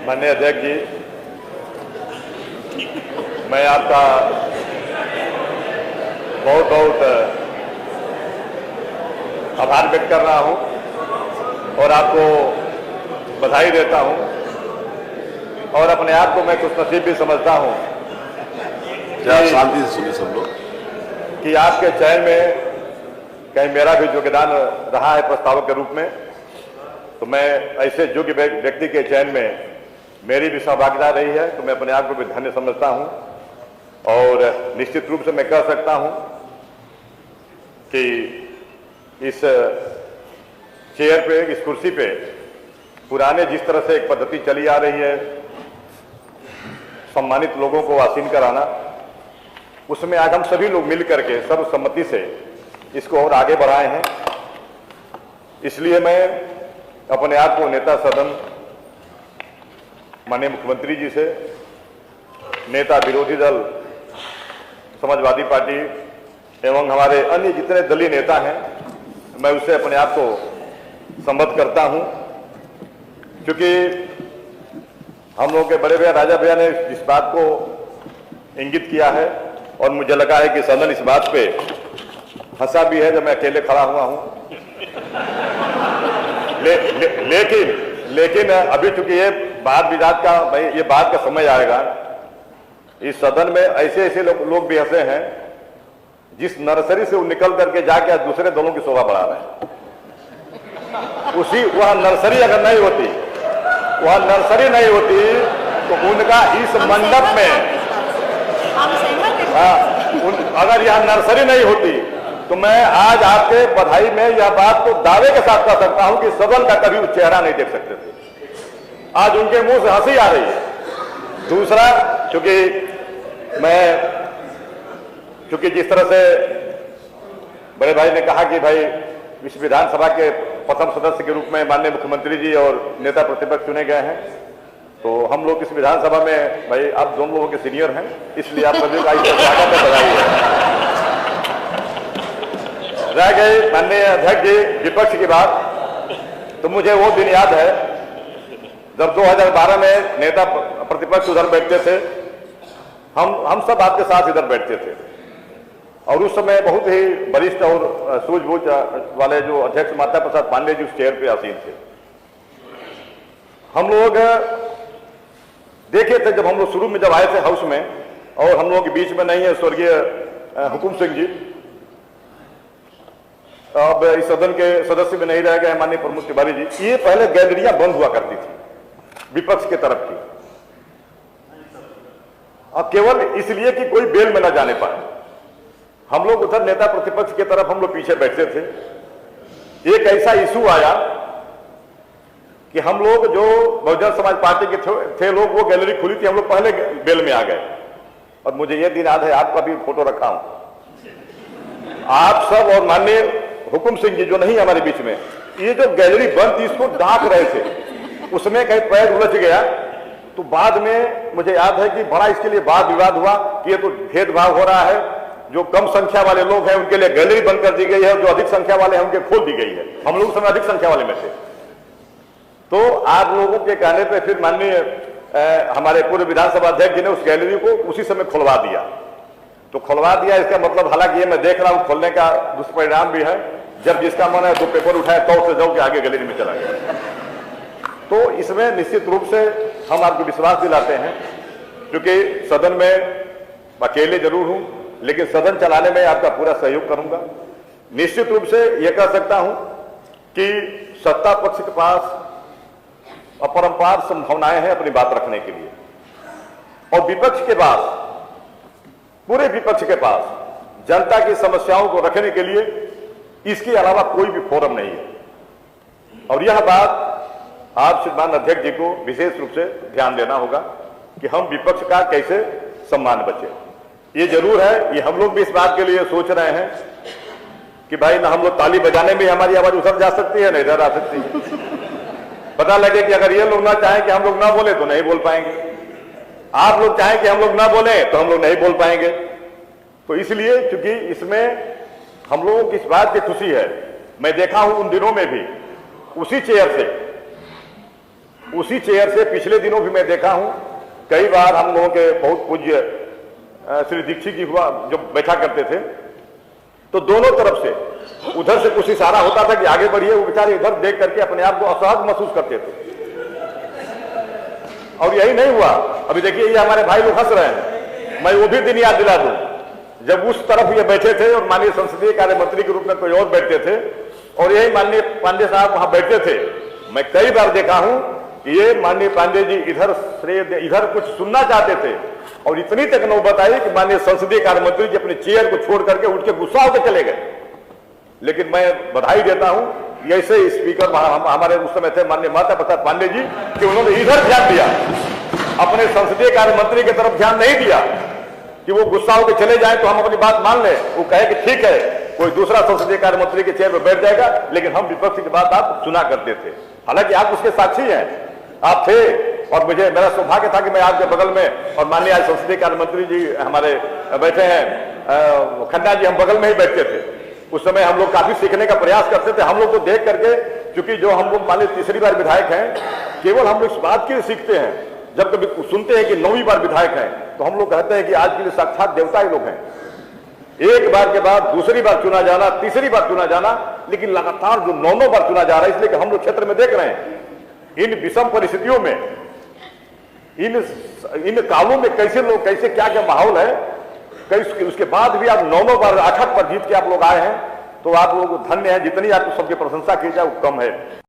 माननीय अध्यक्ष जी, मैं आपका बहुत बहुत आभार व्यक्त कर रहा हूं और आपको बधाई देता हूं और अपने आप को मैं खुशनसीब भी समझता हूं। शांति से सुनिए सब लोग। कि आपके चयन में कहीं मेरा भी योगदान रहा है प्रस्तावक के रूप में, तो मैं ऐसे योग्य व्यक्ति के चयन में मेरी भी सहभागिता रही है, तो मैं अपने आप को भी धन्य समझता हूं। और निश्चित रूप से मैं कह सकता हूं कि इस चेयर पे, इस कुर्सी पे पुराने जिस तरह से एक पद्धति चली आ रही है सम्मानित लोगों को आसीन कराना, उसमें आज हम सभी लोग मिलकर के सर्वसम्मति से इसको और आगे बढ़ाए हैं। इसलिए मैं अपने आप को नेता सदन माननीय मुख्यमंत्री जी से, नेता विरोधी दल समाजवादी पार्टी एवं हमारे अन्य जितने दलीय नेता हैं, मैं उससे अपने आप को संबद्ध करता हूं, क्योंकि हम लोग के बड़े भैया राजा भैया ने इस बात को इंगित किया है और मुझे लगा है कि सदन इस बात पे हंसा भी है जब मैं अकेले खड़ा हुआ हूं। लेकिन अभी चूंकि ये वाद विवाद का, भाई ये बात का समय आएगा, इस सदन में ऐसे ऐसे लोग भी ऐसे हैं जिस नर्सरी से वो निकल करके जाके आज दूसरे दलों की शोभा बढ़ा रहे हैं। वह नर्सरी अगर नहीं होती, वह नर्सरी नहीं होती तो उनका इस मंडप में, अगर यह नर्सरी नहीं होती तो मैं आज आपके बधाई में यह बात को दावे के साथ कह सकता हूं कि सदन का कभी चेहरा नहीं देख सकते थे। आज उनके मुंह से हंसी आ रही है। दूसरा, क्योंकि जिस तरह से बड़े भाई ने कहा कि भाई इस विधानसभा के प्रथम सदस्य के रूप में माननीय मुख्यमंत्री जी और नेता प्रतिपक्ष चुने गए हैं, तो हम लोग इस विधानसभा में, भाई आप दोनों लोगों के सीनियर हैं, इसलिए आप सभी का स्वागत है, बधाई है। रह गई माननीय अध्यक्ष जी विपक्ष की बात, तो मुझे वो दिन याद है जब 2012 में नेता प्रतिपक्ष उधर बैठते थे, हम सब आपके साथ इधर बैठते थे और उस समय बहुत ही वरिष्ठ और सूझबूझ वाले जो अध्यक्ष माता प्रसाद पांडे जी उस चेयर पे आसीन थे। हम लोग देखे थे जब हम लोग शुरू में जब आए थे हाउस में, और हम लोग के बीच में नहीं है स्वर्गीय हुकुम सिंह जी, अब इस सदन के सदस्य में नहीं रह गए माननीय प्रमोद तिवारी जी। ये पहले गैलरियां बंद हुआ करती थी विपक्ष के तरफ की, और केवल इसलिए कि कोई बेल में न जाने पाए। हम लोग उधर नेता प्रतिपक्ष की तरफ हम लोग पीछे बैठते थे। एक ऐसा इशू आया कि हम लोग जो बहुजन समाज पार्टी के थे लोग, वो गैलरी खुली थी, हम लोग पहले बेल में आ गए। और मुझे ये दिन याद है, आपका भी फोटो रखा हूं, आप सब और माननीय हुकुम सिंह जी जो नहीं हमारे बीच में, ये जो गैलरी बंद थी इसको ढांक रहे थे, उसमें कहीं पैर उलझ गया। तो बाद में मुझे याद है कि बड़ा इसके लिए वाद विवाद हुआ कि ये तो भेदभाव हो रहा है, जो कम संख्या वाले लोग हैं उनके लिए गैलरी बंद कर दी गई है, जो अधिक संख्या वाले हैं उनके खोल दी गई है। हम लोग समय अधिक संख्या वाले में थे। तो आप लोगों के कहने पे फिर माननीय हमारे पूर्व विधानसभा अध्यक्ष जी ने उस गैलरी को उसी समय खुलवा दिया। तो खुलवा दिया, इसका मतलब, हालांकि ये मैं देख रहा हूं खोलने का दुष्परिणाम भी है, जब जिसका मन है 2 पेपर उठाए तो से जाओ के आगे गैलरी में चला गया। तो इसमें निश्चित रूप से हम आपको विश्वास दिलाते हैं, क्योंकि सदन में अकेले जरूर हूं लेकिन सदन चलाने में आपका पूरा सहयोग करूंगा। निश्चित रूप से यह कह सकता हूं कि सत्ता पक्ष के पास अपरंपार संभावनाएं हैं अपनी बात रखने के लिए, और विपक्ष के पास, पूरे विपक्ष के पास जनता की समस्याओं को रखने के लिए इसके अलावा कोई भी फोरम नहीं है। और यह बात आप श्रीमान अध्यक्ष जी को विशेष रूप से ध्यान देना होगा कि हम विपक्ष का कैसे सम्मान बचे। ये जरूर है, ये हम लोग भी इस बात के लिए सोच रहे हैं कि भाई ना हम लोग ताली बजाने में हमारी आवाज उधर जा सकती है, ना इधर आ सकती है। पता लगे कि अगर ये लोग ना चाहें कि हम लोग ना बोले तो नहीं बोल पाएंगे, आप लोग चाहें कि हम लोग ना बोले तो हम लोग नहीं बोल पाएंगे। तो इसलिए क्योंकि इसमें हम लोगों की इस बात की खुशी है, मैं देखा हूं उन दिनों में भी उसी चेयर से उसी चेयर से पिछले दिनों भी मैं देखा हूं, कई बार हम लोगों के बहुत पूज्य श्री दीक्षित जी हुआ जब बैठा करते थे तो दोनों तरफ से उधर से कुछ इशारा होता था कि आगे बढ़िए, वो बेचारे इधर देख करके अपने आप को असहज महसूस करते थे। और यही नहीं हुआ, अभी देखिए ये हमारे भाई लोग हंस रहे हैं, मैं वो भी दिन याद दिला दूं जब उस तरफ ये बैठे थे और माननीय संसदीय कार्य मंत्री के रूप में कोई और बैठते थे और यही माननीय पांडे साहब वहां बैठते थे। मैं कई बार देखा हूं कि ये माननीय पांडे जी इधर कुछ सुनना चाहते थे और इतनी तक नौबत आई कि माननीय संसदीय कार्य मंत्री जी अपने चेयर को छोड़ करके उठ के गुस्सा होकर चले गए। लेकिन मैं बधाई देता हूं ऐसे स्पीकर हमारे उस समय थे माननीय माता प्रसाद पांडे जी कि उन्होंने इधर ध्यान दिया, अपने संसदीय कार्य मंत्री की तरफ ध्यान नहीं दिया कि वो गुस्सा होकर चले जाए तो हम अपनी बात मान लें। वो कहे कि ठीक है कोई दूसरा संसदीय कार्य मंत्री के चेयर पर बैठ जाएगा, लेकिन हम विपक्ष की बात आप सुना करते थे। हालांकि आप उसके साक्षी हैं, आप थे और मुझे मेरा सौभाग्य था कि मैं आपके बगल में और माननीय आज संसदीय कार्य मंत्री जी हमारे बैठे हैं खन्ना जी, हम बगल में ही बैठते थे। उस समय हम लोग काफी सीखने का प्रयास करते थे। हम लोग तो देख करके, क्योंकि जो हम लोग मान लीजिए तीसरी बार विधायक हैं, केवल हम लोग इस बात के लिए सीखते हैं जब कभी सुनते हैं कि 9वीं बार विधायक हैं तो हम लोग कहते हैं कि आज के लिए साक्षात देवता ही लोग हैं। एक बार के बाद दूसरी बार चुना जाना, तीसरी बार चुना जाना, लेकिन लगातार जो 9 बार चुना जा रहा है, इसलिए कि हम लोग क्षेत्र में देख रहे हैं इन विषम परिस्थितियों में, इन कालों में कैसे लोग, कैसे क्या क्या माहौल है, उसके बाद भी आप 9 बार 8 पर जीत के आप लोग आए हैं, तो आप लोग धन्य हैं। जितनी आपको सबकी प्रशंसा की जाए वो कम है।